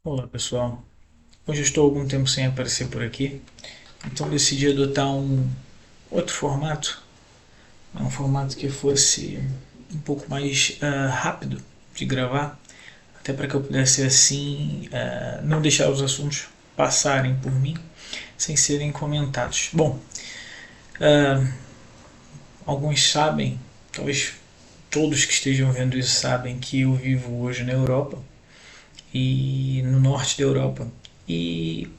Olá pessoal, hoje eu estou há algum tempo sem aparecer por aqui, então decidi adotar um outro formato, um formato que fosse um pouco mais rápido de gravar, até para que eu pudesse assim não deixar os assuntos passarem por mim sem serem comentados. Bom, uh, alguns sabem, talvez todos que estejam vendo isso sabem que eu vivo hoje na Europa e no norte da Europa. E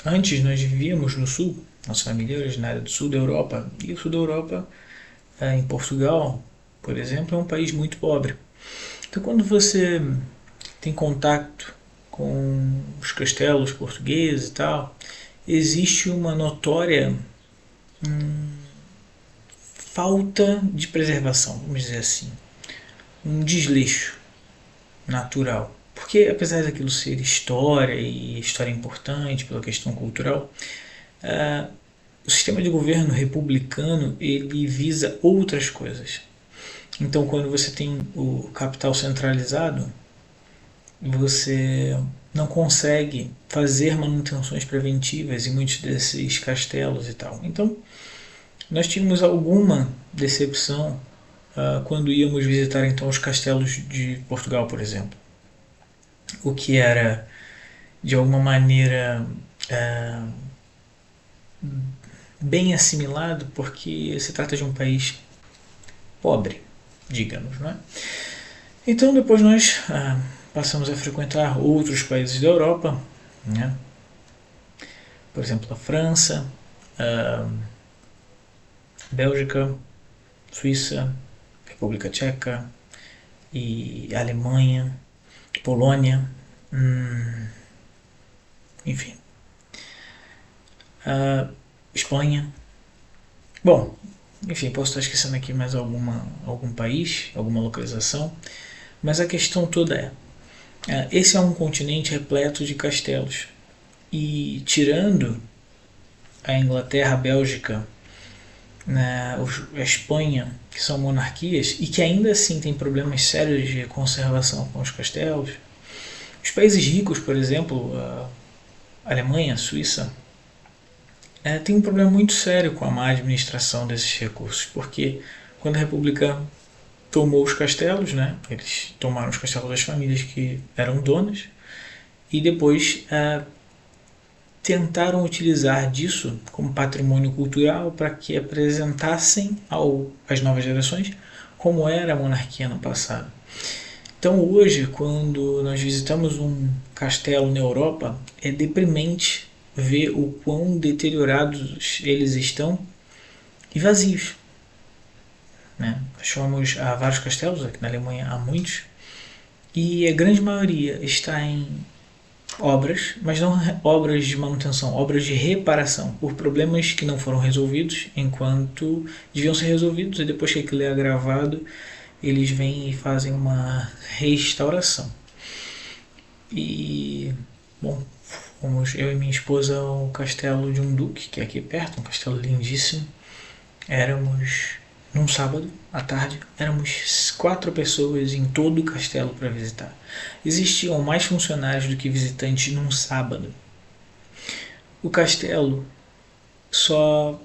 antes nós vivíamos no sul, nossa família é originária do sul da Europa, e o sul da Europa, em Portugal, por exemplo, é um país muito pobre. Então quando você tem contato com os castelos portugueses e tal, existe uma notória falta de preservação, vamos dizer assim, um desleixo natural. Porque apesar daquilo ser história e história importante pela questão cultural, o sistema de governo republicano ele visa outras coisas. Então, quando você tem o capital centralizado, você não consegue fazer manutenções preventivas em muitos desses castelos e tal. Então, nós tínhamos alguma decepção quando íamos visitar então os castelos de Portugal, por exemplo. O que era de alguma maneira bem assimilado, porque se trata de um país pobre, digamos, não é? Então depois nós passamos a frequentar outros países da Europa, né? Por exemplo, a França, a Bélgica, Suíça, República Tcheca e Alemanha, Polônia, enfim, Espanha. Bom, enfim, posso estar esquecendo aqui mais algum país, alguma localização, mas a questão toda esse é um continente repleto de castelos. E tirando a Inglaterra, a Bélgica, né, a Espanha, que são monarquias e que ainda assim têm problemas sérios de conservação com os castelos, os países ricos, por exemplo, a Alemanha, a Suíça, tem um problema muito sério com a má administração desses recursos, porque quando a República tomou os castelos, né, eles tomaram os castelos das famílias que eram donas e depois tentaram utilizar disso como patrimônio cultural para que apresentassem às novas gerações como era a monarquia no passado. Então hoje, quando nós visitamos um castelo na Europa, é deprimente ver o quão deteriorados eles estão e vazios. Né? Nós fomos a vários castelos, aqui na Alemanha há muitos, e a grande maioria está em obras, mas não obras de manutenção, obras de reparação, por problemas que não foram resolvidos enquanto deviam ser resolvidos, e depois que aquilo é agravado, eles vêm e fazem uma restauração. E, bom, fomos eu e minha esposa ao castelo de um duque, que é aqui perto, um castelo lindíssimo. Éramos num sábado à tarde, éramos 4 pessoas em todo o castelo para visitar. Existiam mais funcionários do que visitantes num sábado. O castelo só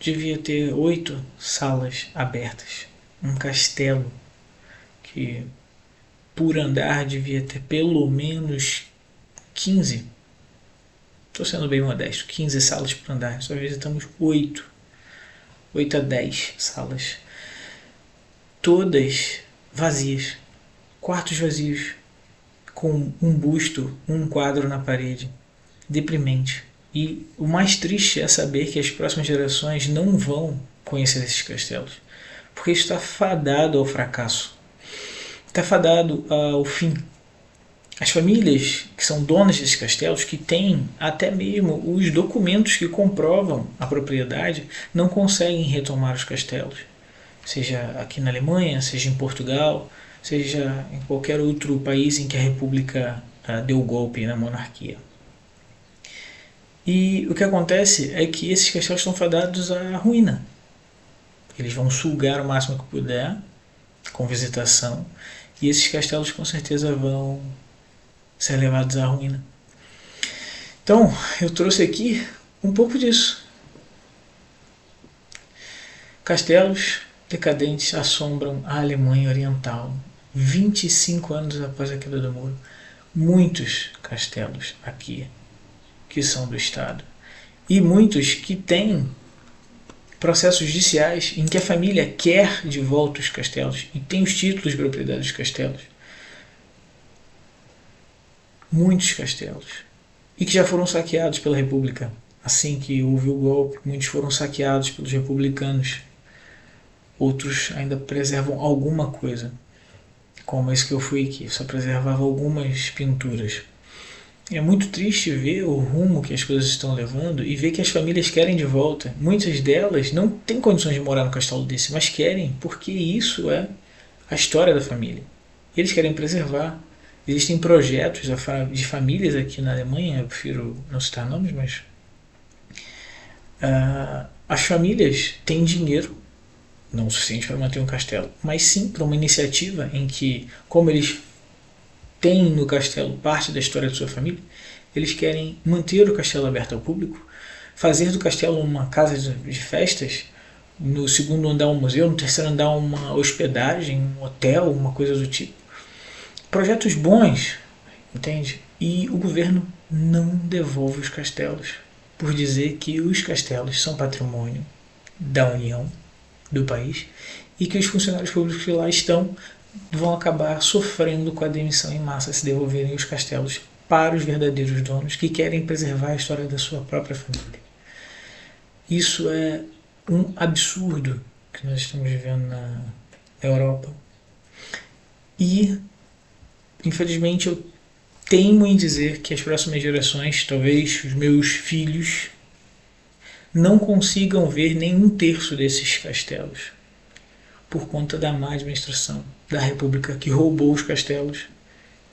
devia ter 8 salas abertas. Um castelo que por andar devia ter pelo menos 15. Estou sendo bem modesto, 15 salas por andar. Só visitamos 8 a 10 salas. Todas vazias. Quartos vazios. Com um busto, um quadro na parede. Deprimente. E o mais triste é saber que as próximas gerações não vão conhecer esses castelos. Porque isso está fadado ao fracasso. Está fadado ao fim. As famílias que são donas desses castelos, que têm até mesmo os documentos que comprovam a propriedade, não conseguem retomar os castelos. Seja aqui na Alemanha, seja em Portugal, seja em qualquer outro país em que a República deu golpe na monarquia. E o que acontece é que esses castelos estão fadados à ruína. Eles vão sugar o máximo que puder, com visitação, e esses castelos com certeza vão ser levados à ruína. Então, eu trouxe aqui um pouco disso. Castelos decadentes assombram a Alemanha Oriental 25 anos após a queda do muro. Muitos castelos aqui que são do Estado e muitos que têm processos judiciais em que a família quer de volta os castelos e tem os títulos de propriedade dos castelos. Muitos castelos. E que já foram saqueados pela República. Assim que houve o golpe, muitos foram saqueados pelos republicanos. Outros ainda preservam alguma coisa, como esse que eu fui aqui, só preservava algumas pinturas. É muito triste ver o rumo que as coisas estão levando e ver que as famílias querem de volta. Muitas delas não têm condições de morar no castelo desse, mas querem, porque isso é a história da família. Eles querem preservar. Existem projetos de famílias aqui na Alemanha, eu prefiro não citar nomes, mas as famílias têm dinheiro, não o suficiente para manter um castelo, mas sim para uma iniciativa em que, como eles têm no castelo parte da história de sua família, eles querem manter o castelo aberto ao público, fazer do castelo uma casa de festas, no segundo andar um museu, no terceiro andar uma hospedagem, um hotel, uma coisa do tipo. Projetos bons, entende? E o governo não devolve os castelos, por dizer que os castelos são patrimônio da União, do país, e que os funcionários públicos que lá estão vão acabar sofrendo com a demissão em massa se devolverem os castelos para os verdadeiros donos que querem preservar a história da sua própria família. Isso é um absurdo que nós estamos vivendo na Europa. E, infelizmente, eu teimo em dizer que as próximas gerações, talvez os meus filhos, não consigam ver nem um terço desses castelos, por conta da má administração da República que roubou os castelos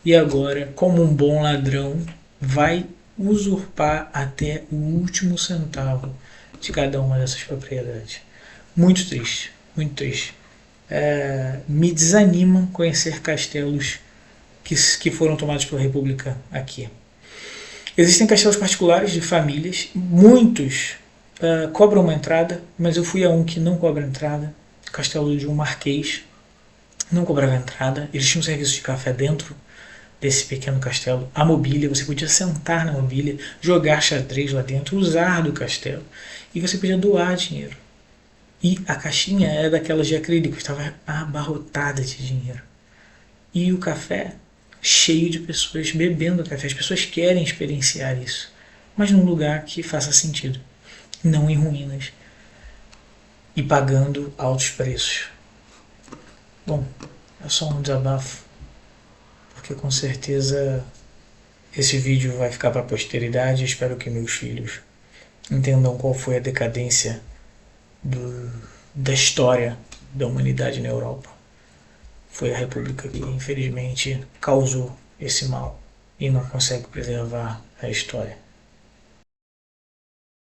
e agora, como um bom ladrão, vai usurpar até o último centavo de cada uma dessas propriedades. Muito triste, muito triste. Me desanima conhecer castelos que foram tomados pela República aqui. Existem castelos particulares de famílias, muitos cobram uma entrada, mas eu fui a um que não cobra entrada, castelo de um marquês, não cobrava entrada, eles tinham um serviço de café dentro desse pequeno castelo, a mobília, você podia sentar na mobília, jogar xadrez lá dentro, usar do castelo, e você podia doar dinheiro. E a caixinha era daquelas de acrílico, estava abarrotada de dinheiro. E o café cheio de pessoas bebendo café, as pessoas querem experienciar isso, mas num lugar que faça sentido, não em ruínas e pagando altos preços. Bom, é só um desabafo, porque com certeza esse vídeo vai ficar para a posteridade. Espero que meus filhos entendam qual foi a decadência da história da humanidade na Europa. Foi a República que infelizmente causou esse mal e não consegue preservar a história.